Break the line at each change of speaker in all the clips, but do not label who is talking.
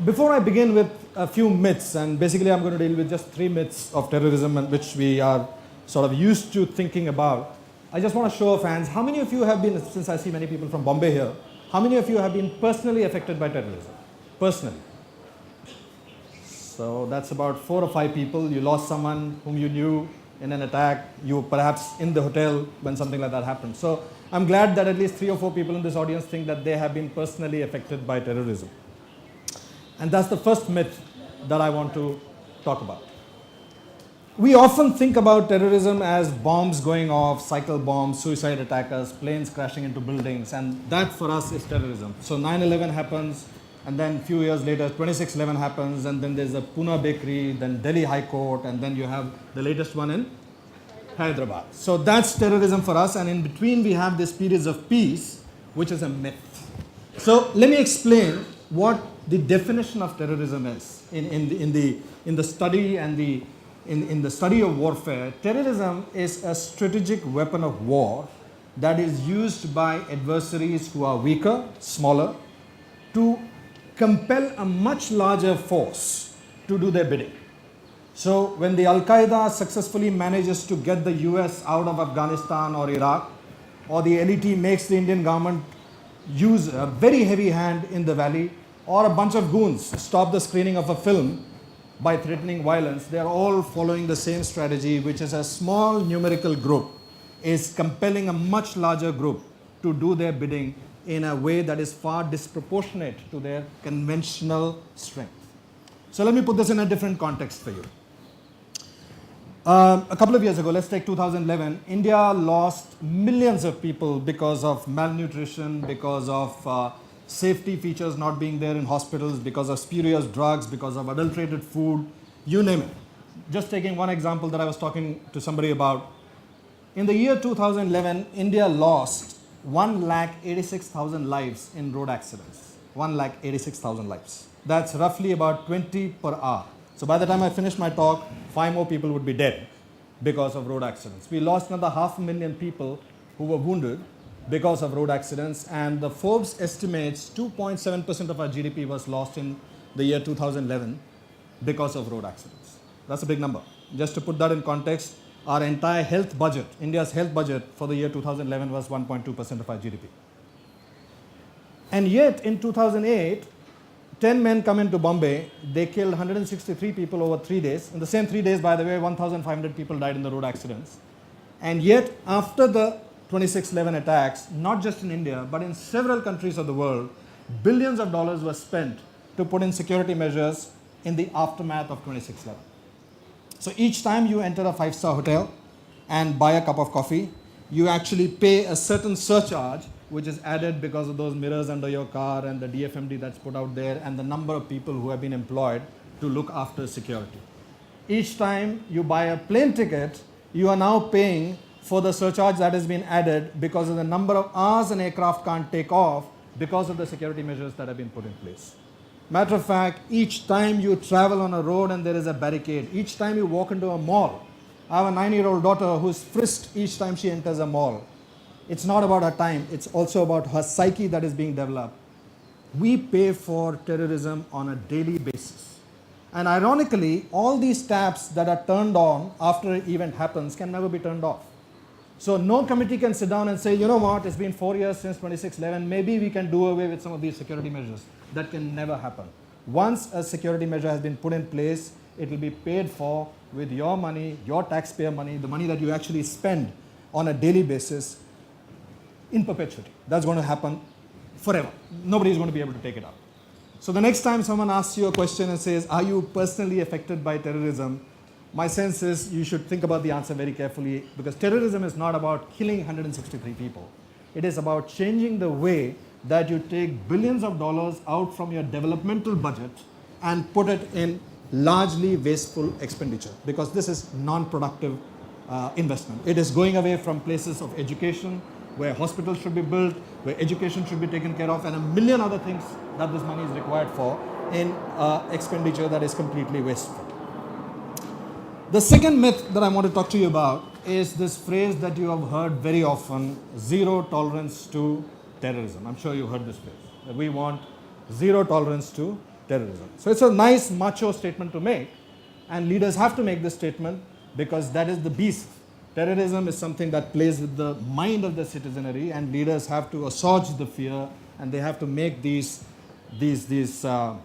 Before I begin with a few myths, and basically I'm going to deal with just 3 myths of terrorism and which we are sort of used to thinking about, I just want to show of hands, how many of you have been, since I see many people from Bombay here, how many of you have been personally affected by terrorism? Personally. So that's about 4 or 5 people. You lost someone whom you knew in an attack. You were perhaps in the hotel when something like that happened. So I'm glad that at least 3 or 4 people in this audience think that they have been personally affected by terrorism. And that's the first myth that I want to talk about. We often think about terrorism as bombs going off, cycle bombs, suicide attackers, planes crashing into buildings, and that for us is terrorism. So 9/11 happens, and then a few years later 26/11 happens, and then there's the Pune bakery, then Delhi High Court, and then you have the latest one in Hyderabad. So that's terrorism for us, and in between we have these periods of peace, which is a myth. So let me explain what the definition of terrorism is in the study and in the study of warfare. Terrorism is a strategic weapon of war that is used by adversaries who are weaker, smaller, to compel a much larger force to do their bidding. So when the Al-Qaeda successfully manages to get the US out of Afghanistan or Iraq, or the LET makes the Indian government use a very heavy hand in the valley, or a bunch of goons stop the screening of a film by threatening violence, they are all following the same strategy, which is a small numerical group is compelling a much larger group to do their bidding in a way that is far disproportionate to their conventional strength. So let me put this in a different context for you. A couple of years ago, let's take 2011, India lost millions of people because of malnutrition, because of safety features not being there in hospitals, because of spurious drugs, because of adulterated food, you name it. Just taking one example that I was talking to somebody about. In the year 2011, India lost 1,86,000 lives in road accidents. 1,86,000 lives. That's roughly about 20 per hour. So by the time I finish my talk, 5 more people would be dead because of road accidents. We lost another 500,000 people who were wounded because of road accidents, and the Forbes estimates 2.7% of our GDP was lost in the year 2011 because of road accidents. That's a big number. Just to put that in context, our entire health budget, India's health budget for the year 2011 was 1.2% of our GDP. And yet in 2008, 10 men come into Bombay, they killed 163 people over 3 days. In the same 3 days, by the way, 1,500 people died in the road accidents. And yet, after the 26/11 attacks, not just in India, but in several countries of the world, billions of dollars were spent to put in security measures in the aftermath of 26/11. So each time you enter a 5-star hotel and buy a cup of coffee, you actually pay a certain surcharge which is added because of those mirrors under your car and the DFMD that's put out there and the number of people who have been employed to look after security. Each time you buy a plane ticket, you are now paying for the surcharge that has been added because of the number of hours an aircraft can't take off because of the security measures that have been put in place. Matter of fact, each time you travel on a road and there is a barricade, each time you walk into a mall, I have a 9-year-old daughter who's frisked each time she enters a mall. It's not about her time, it's also about her psyche that is being developed. We pay for terrorism on a daily basis. And ironically, all these taps that are turned on after an event happens can never be turned off. So no committee can sit down and say, you know what, it's been 4 years since 26/11, maybe we can do away with some of these security measures. That can never happen. Once a security measure has been put in place, it will be paid for with your money, your taxpayer money, the money that you actually spend on a daily basis in perpetuity. That's going to happen forever. Nobody is going to be able to take it out. So the next time someone asks you a question and says, are you personally affected by terrorism? My sense is you should think about the answer very carefully, because terrorism is not about killing 163 people. It is about changing the way that you take billions of dollars out from your developmental budget and put it in largely wasteful expenditure, because this is non-productive investment. It is going away from places of education, where hospitals should be built, where education should be taken care of, and a million other things that this money is required for in expenditure that is completely wasteful. The second myth that I want to talk to you about is this phrase that you have heard very often, zero tolerance to terrorism. I'm sure you've heard this phrase. That we want zero tolerance to terrorism. So it's a nice macho statement to make, and leaders have to make this statement because that is the beast. Terrorism is something that plays with the mind of the citizenry, and leaders have to assuage the fear, and they have to make these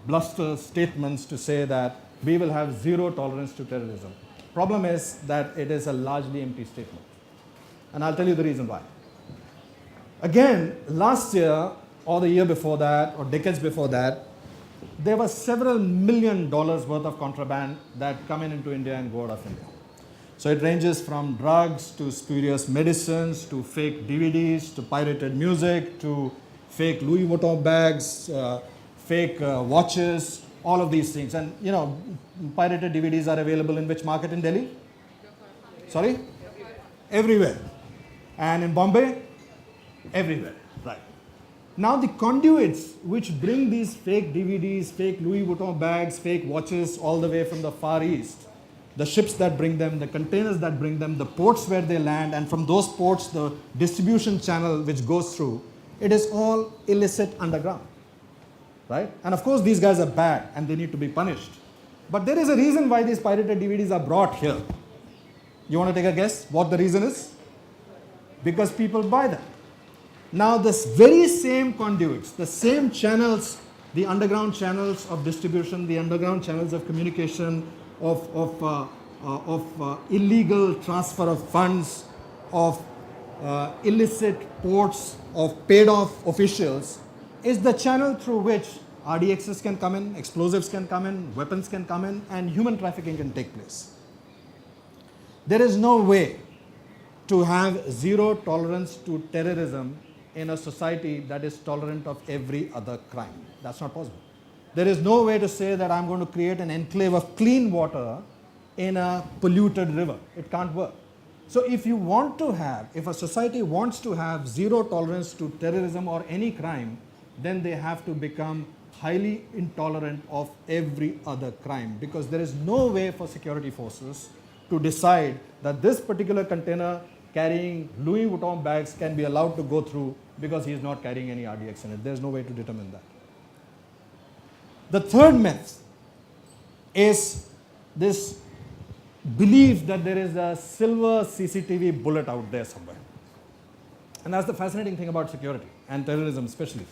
bluster statements to say that we will have zero tolerance to terrorism. Problem is that it is a largely empty statement. And I'll tell you the reason why. Again, last year or the year before that or decades before that, there were several $1 million worth of contraband that come into India and go out of India. So it ranges from drugs to spurious medicines to fake DVDs to pirated music to fake Louis Vuitton bags, fake watches, all of these things. And you know, pirated DVDs are available in which market in Delhi? Sorry? Everywhere. And in Bombay? Everywhere. Right. Now the conduits which bring these fake DVDs, fake Louis Vuitton bags, fake watches all the way from the Far East, the ships that bring them, the containers that bring them, the ports where they land, and from those ports the distribution channel which goes through, it is all illicit underground. Right? And of course these guys are bad and they need to be punished. But there is a reason why these pirated DVDs are brought here. You want to take a guess what the reason is? Because people buy them. Now this very same conduits, the same channels, the underground channels of distribution, the underground channels of communication, of illegal transfer of funds, of illicit ports, of paid off officials, is the channel through which RDXs can come in, explosives can come in, weapons can come in, and human trafficking can take place. There is no way to have zero tolerance to terrorism in a society that is tolerant of every other crime. That's not possible. There is no way to say that I'm going to create an enclave of clean water in a polluted river. It can't work. So if you want to have, if a society wants to have zero tolerance to terrorism or any crime, then they have to become highly intolerant of every other crime, because there is no way for security forces to decide that this particular container carrying Louis Vuitton bags can be allowed to go through because he is not carrying any RDX in it. There is no way to determine that. The third myth is this belief that there is a silver CCTV bullet out there somewhere. And that's the fascinating thing about security and terrorism especially.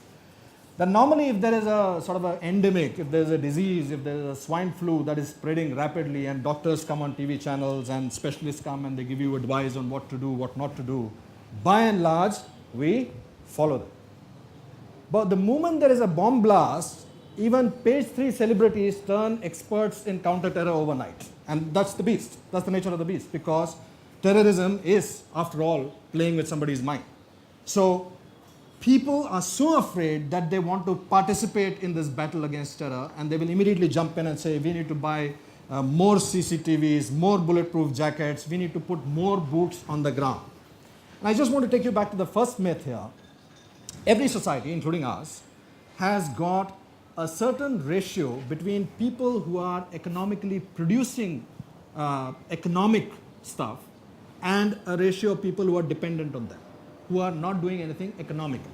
That normally if there is a sort of an endemic, if there is a disease, if there is a swine flu that is spreading rapidly and doctors come on TV channels and specialists come and they give you advice on what to do, what not to do, by and large, we follow them. But the moment there is a bomb blast, even page 3 celebrities turn experts in counter-terror overnight. And that's the beast. That's the nature of the beast, because terrorism is, after all, playing with somebody's mind. So people are so afraid that they want to participate in this battle against terror, and they will immediately jump in and say, we need to buy more CCTVs, more bulletproof jackets, we need to put more boots on the ground. And I just want to take you back to the first myth here. Every society, including ours, has got a certain ratio between people who are economically producing economic stuff and a ratio of people who are dependent on them, who are not doing anything economically.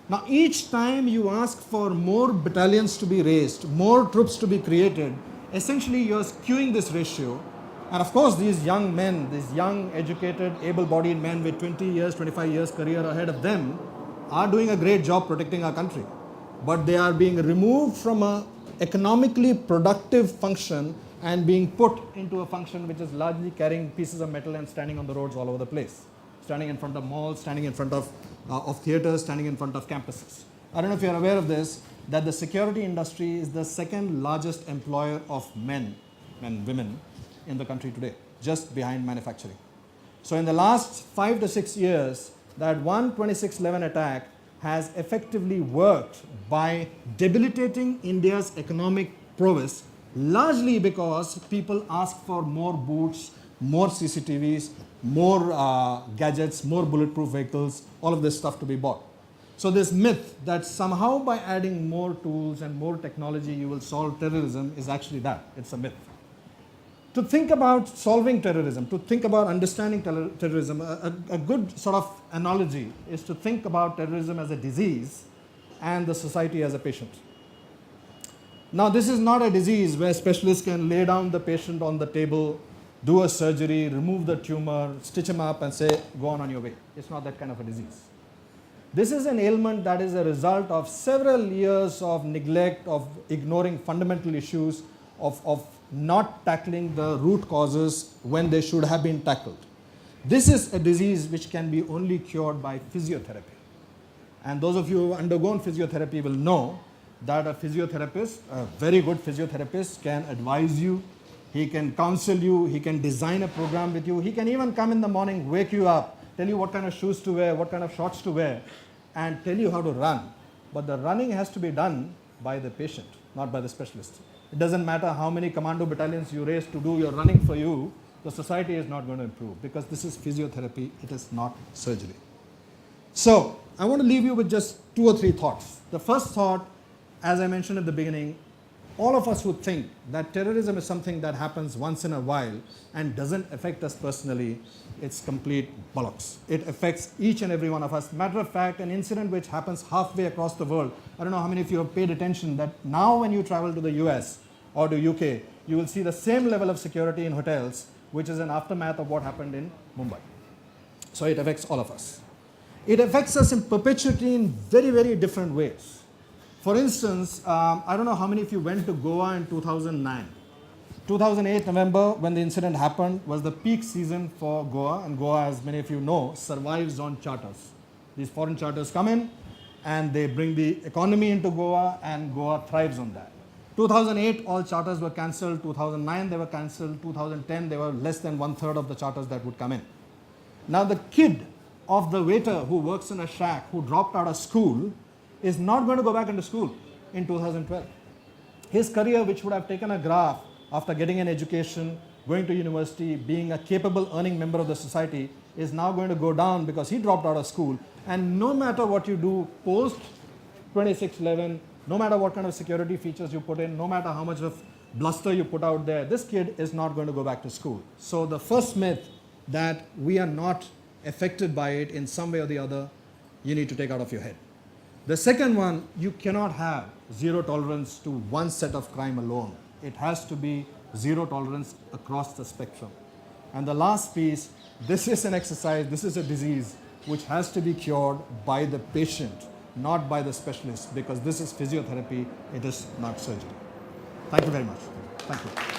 Now each time you ask for more battalions to be raised, more troops to be created, essentially you're skewing this ratio. And of course these young men, these young educated able-bodied men with 20 years, 25 years career ahead of them are doing a great job protecting our country. But they are being removed from an economically productive function and being put into a function which is largely carrying pieces of metal and standing on the roads all over the place. Standing in front of malls, standing in front of theaters, standing in front of campuses. I don't know if you're aware of this, that the security industry is the second largest employer of men and women in the country today, just behind manufacturing. So in the last 5 to 6 years, that 1/26/11 attack has effectively worked by debilitating India's economic prowess, largely because people ask for more boots, more CCTVs, more gadgets, more bulletproof vehicles, all of this stuff to be bought. So this myth that somehow by adding more tools and more technology you will solve terrorism is actually that. It's a myth. To think about solving terrorism, to think about understanding terrorism, a good sort of analogy is to think about terrorism as a disease and the society as a patient. Now, this is not a disease where specialists can lay down the patient on the table, do a surgery, remove the tumor, stitch him up and say, go on your way. It's not that kind of a disease. This is an ailment that is a result of several years of neglect, of ignoring fundamental issues, of not tackling the root causes when they should have been tackled. This is a disease which can be only cured by physiotherapy. And those of you who have undergone physiotherapy will know that a physiotherapist, a very good physiotherapist, can advise you, he can counsel you, he can design a program with you, he can even come in the morning, wake you up, tell you what kind of shoes to wear, what kind of shorts to wear, and tell you how to run. But the running has to be done by the patient, not by the specialist. It doesn't matter how many commando battalions you raise to do your running for you, the society is not going to improve because this is physiotherapy, it is not surgery. So, I want to leave you with just 2 or 3 thoughts. The first thought, as I mentioned at the beginning, all of us who think that terrorism is something that happens once in a while and doesn't affect us personally, it's complete bollocks. It affects each and every one of us. Matter of fact, an incident which happens halfway across the world, I don't know how many of you have paid attention that now when you travel to the US or to UK, you will see the same level of security in hotels, which is an aftermath of what happened in Mumbai. So it affects all of us. It affects us in perpetuity in very, very different ways. For instance, I don't know how many of you went to Goa in 2009. 2008 November, when the incident happened, was the peak season for Goa, and Goa, as many of you know, survives on charters. These foreign charters come in and they bring the economy into Goa, and Goa thrives on that. 2008, all charters were cancelled. 2009, they were cancelled. 2010, they were less than 1/3 of the charters that would come in. Now, the kid of the waiter who works in a shack who dropped out of school is not going to go back into school in 2012. His career, which would have taken a graph after getting an education, going to university, being a capable earning member of the society, is now going to go down because he dropped out of school. And no matter what you do post 2611, no matter what kind of security features you put in, no matter how much of bluster you put out there, this kid is not going to go back to school. So the first myth that we are not affected by it in some way or the other, you need to take out of your head. The second one, you cannot have zero tolerance to one set of crime alone. It has to be zero tolerance across the spectrum. And the last piece, this is an exercise, this is a disease which has to be cured by the patient, not by the specialist, because this is physiotherapy, it is not surgery. Thank you very much. Thank you.